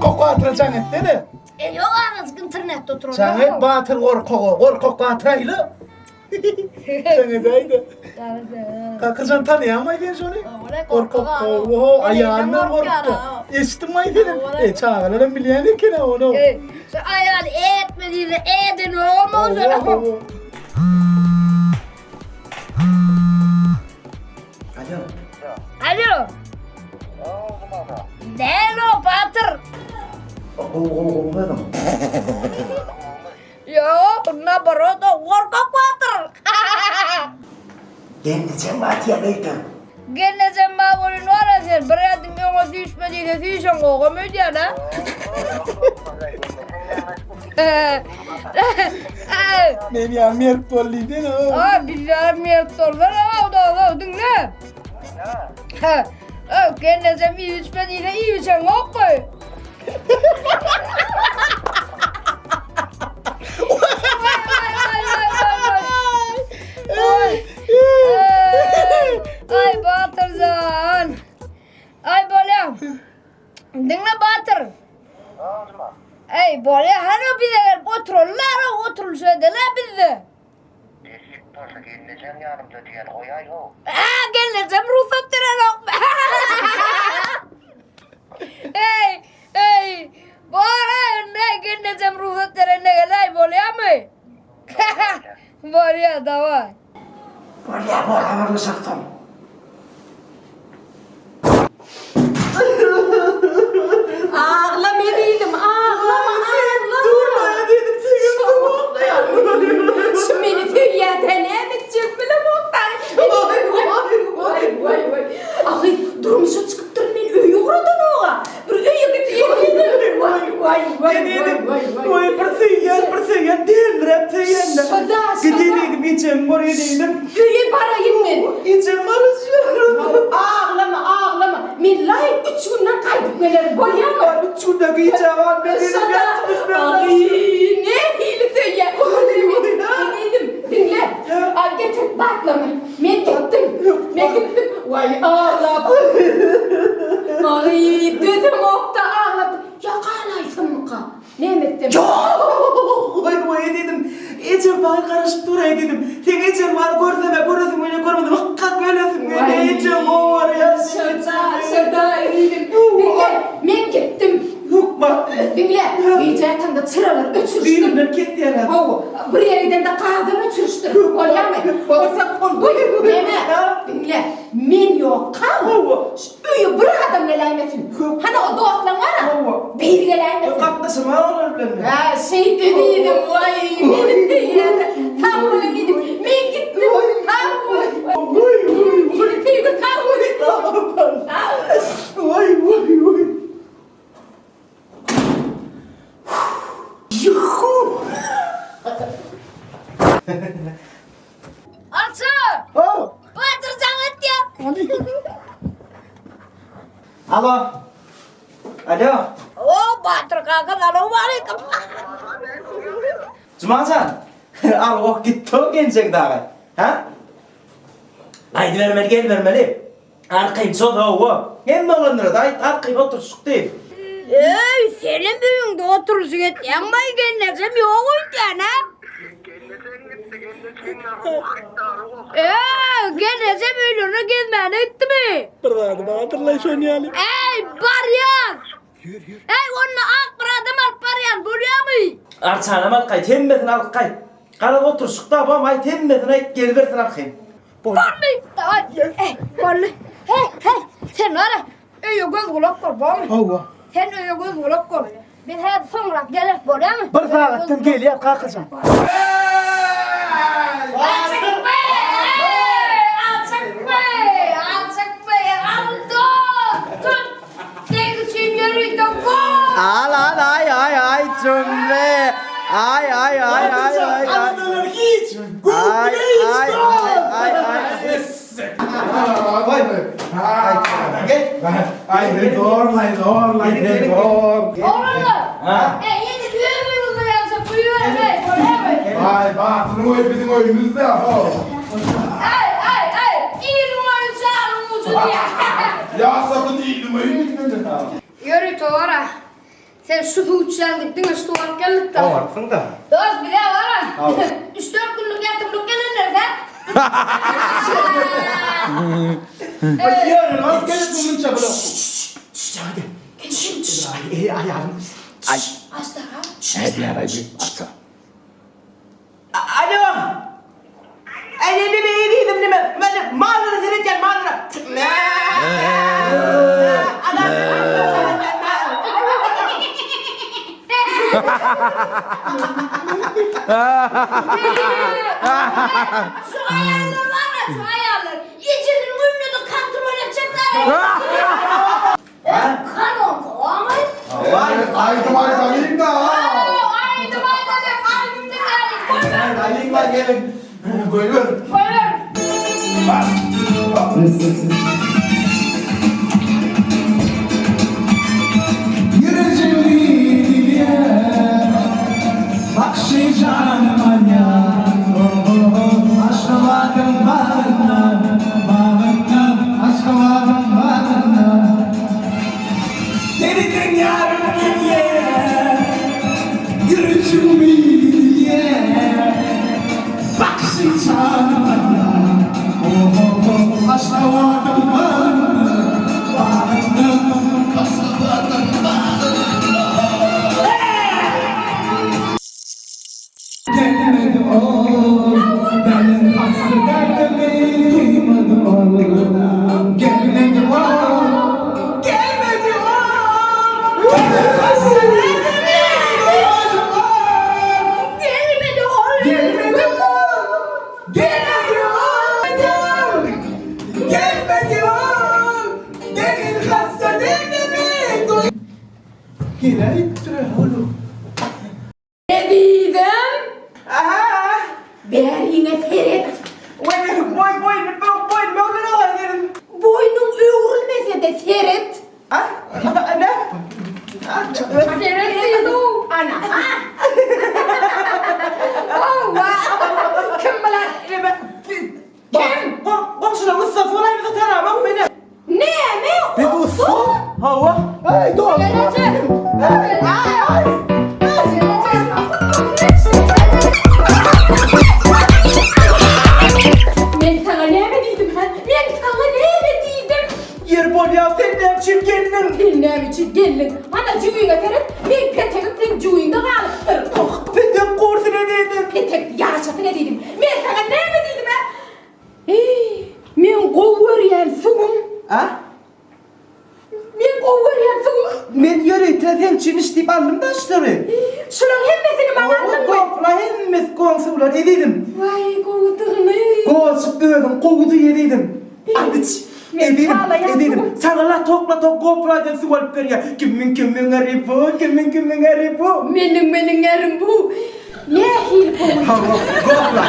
Korkak batır Canet Yok ağız internette oturuyor. Canet batır korkak batıraylı. Canet haydi. Kızın tanıyamaydın şunu. Korkak ayağından korktu. Estimmaydın. Çağıralım bileyen ki ne onu. Ayağını etmediğinde edin olmaz. Alo. Alo. Değil o Batır. Oğlum. Yok ne barı da korkak Batır. Gelmeyeceğim Matiye Bey'den. Gene sen bağırın var ya sen. Bırakın yolun düşmediğinde fişen kokumu diyor lan. Ben ya Mert Polly'den o. Bizler miyattorlar ama o da dinle. Gene sen iyi içmediğinde iyi içen yok mu? Ay Batırzan. Ay Bolya. Dinle Batır. Ay Bolya hani bize otururlar söylediler bize. Geleceğim yanımda diyen o yay o. Geleceğim ruhsat diren ok. Hey. Bora ne geleceğim ruhsat diren ne gelay Bolya mı? Bolya davay. Polya bana saktım. Ağlama edeydim, ağlama. Durma dedim seni. Şu beni tüyeden edecek bile muhtar. Vay. Ay durmuşa çıkıp durun beni öyle uğradın oğa. Bir öyle gidiyor. Vay. Oy persiyen değildir teyende. Şada. Gidelim içim oraya değilim. Öyle parayım ben. İçim arışıyor. Ağlama. Millay 3 günden kaybetmeleri bolya mı? 3 günde giyeceğim abi. Ay ne hilesi ya. Dinle. Al getir baklama. Ben gittim. Vay ağlam. Ay dedim okta ağladım. Ya kalaysın mı ka? Ne ettim? Oy dedim. İçim bana karışıp duraya dedim. Sen içim var görseme görürsün beni görmedim. Hakkak böylesin beni içim o var ya. Şada dedim. Dinle. Ben gittim. Yok bak. Dinle. İyice da çıralar uçuruştum. Düğünler ketti yana. Buraya giden de kağıdını uçuruştum. Olya mı? Olsa buyur. Dinle. Men yok kal. Üyü bırak adam nelaymesin. Hani o doğaklan var ha. Bir gelaymesin. Katlasın var öyle. Ha şey dediydim. Vay benim de yani. Tam böyle gidip. Men gittim. Tam böyle. Gittim. Tam böyle. Vay. Yuhu. Alçı. Batırcan et ya. Alo. O Batır kanka alo aleyküm. Cumacan. Al o gitti o gelecek daha. Ha? Haydi vermeli. Arkayım soda o. Gelme olanlara da arkayım otur sık değil. Senin büyüğünde oturursun et. Yanmayı gelmezsem yok yani. Gelmezsem öyle gelmeni etti mi? Bıradım hatırla şunu yani. Baryan. Onu akbaradım al baryan buraya mı? Arçanam arkay temmetin arkay. Kara otur sık da babam ay temmetin ay geri versin arkayım. Barlı. Barlı. Sen var ya. Göz kulak kor bana. Hava. Sen göz kulak kor. Bir her sonra gelir buraya mı? Bir saatten geliyor kalkacağım. Alçak be, aldı. Tut. Tek için yürüydü bu. Al ay cümle. Ay. Anadolu'nun hiç. Ay. Vay be. Gel. Ay ne doğru. Oğlum. Yedi düğün mü yılda yansa buyur eve. Buraya mı? Vay Batı'nın oyu bizim oyumuz da. İyi numarayı çağırın ucu diye. Ya var ha. Sen su uçsan gittin üstüne geldik de. Avarsın da. Dost bir de var ha. Al. 3-4 günlük yatımlık gelinir sen. Yarın az gelip bunun çabuk. Şşş hadi. Ayağım. Ay. Hasta ha. Hadi yarayı. Atsa. Alo. Ay ne değilim ne ben mağara seyredeceğim mağara. Şu ayarlar var ya şu ayarlar. İçinin ünlü de kontrol edecekler. Kan oldu ama. Aydım aydım da. Aydım aydım kalbimde geldi. Aydım var gelin. Buyurun. Buyurun. Gelmedi oğlum. Ne dedim? Aha. Ver yine Ferit. Boy ne oluyor dedim. Boynun öğrülmese de Ferit. Ha? Ne? Ferit dedim. Ana. Allah. Kim bilir? Kim? Komşuna Mustafa olayım da tanımam beni. Ne? Ne bu su? Hava. Ay doğru. Geleceğim. Ay. Ben sana ne dediydim lan? Ben sana ne dediydim? Yer bol ya sen de çirkindin. Dinlem için gelin. Bana cüğüne Ferit. Ben petek'in cüğünde kalıp Oh, ben de kursu ne dedim. Petek yarışatı ne dedim? Ben sana ne dediydim ha? Men kovuyorum sugum. Ha? Men kovuyorum sugum. Men yürü tefem çiniş deyip aldım da işte. Şunun hemmesini bana aldın mı? Kopla hemmes konsular edeydim. Vay kovduğunu. Koğuşuk övüm, kovudu yediydim. Anıç. Edeydim. Sağla topla koplaydım su alıp ver ya. Kimin arı bu? Benim erim bu. Ne hil kovuyor? Hava, kopla.